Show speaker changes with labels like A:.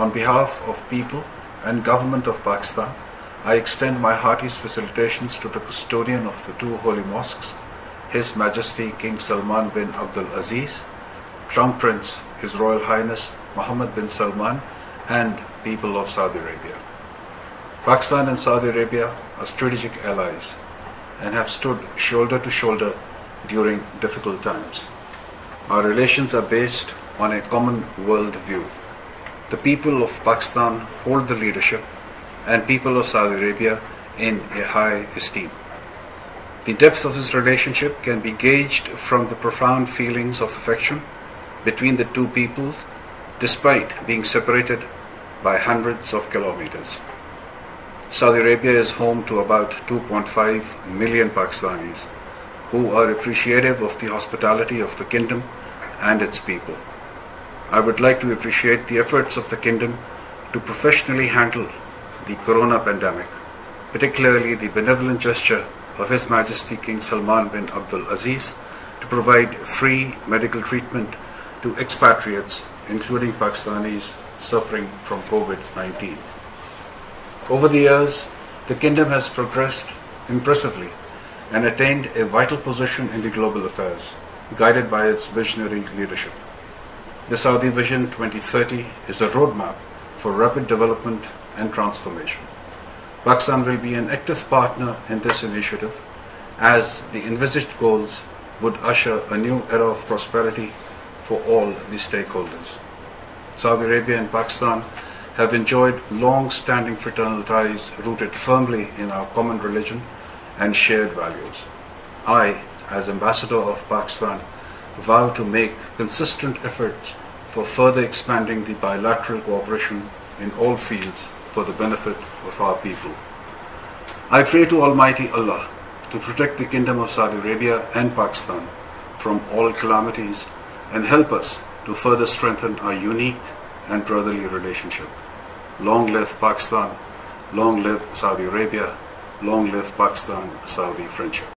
A: On behalf of people and government of Pakistan, I extend my heartiest felicitations to the custodian of the two holy mosques, His Majesty King Salman bin Abdul Aziz, Crown Prince His Royal Highness Mohammed bin Salman, and people of Saudi Arabia. Pakistan and Saudi Arabia are strategic allies and have stood shoulder to shoulder during difficult times. Our relations are based on a common world view. The people of Pakistan hold the leadership and people of Saudi Arabia in a high esteem. The depth of this relationship can be gauged from the profound feelings of affection between the two peoples, despite being separated by hundreds of kilometers. Saudi Arabia is home to about 2.5 million Pakistanis who are appreciative of the hospitality of the kingdom and its people. I would like to appreciate the efforts of the kingdom to professionally handle the corona pandemic, particularly the benevolent gesture of His Majesty King Salman bin Abdul Aziz to provide free medical treatment to expatriates, including Pakistanis suffering from COVID-19. Over the years, the kingdom has progressed impressively and attained a vital position in the global affairs, guided by its visionary leadership. The Saudi Vision 2030 is a roadmap for rapid development and transformation. Pakistan will be an active partner in this initiative, as the envisaged goals would usher a new era of prosperity for all the stakeholders. Saudi Arabia and Pakistan have enjoyed long-standing fraternal ties rooted firmly in our common religion and shared values. I, as Ambassador of Pakistan, vow to make consistent efforts for further expanding the bilateral cooperation in all fields for the benefit of our people. I pray to Almighty Allah to protect the Kingdom of Saudi Arabia and Pakistan from all calamities and help us to further strengthen our unique and brotherly relationship. Long live Pakistan, long live Saudi Arabia, long live Pakistan-Saudi friendship.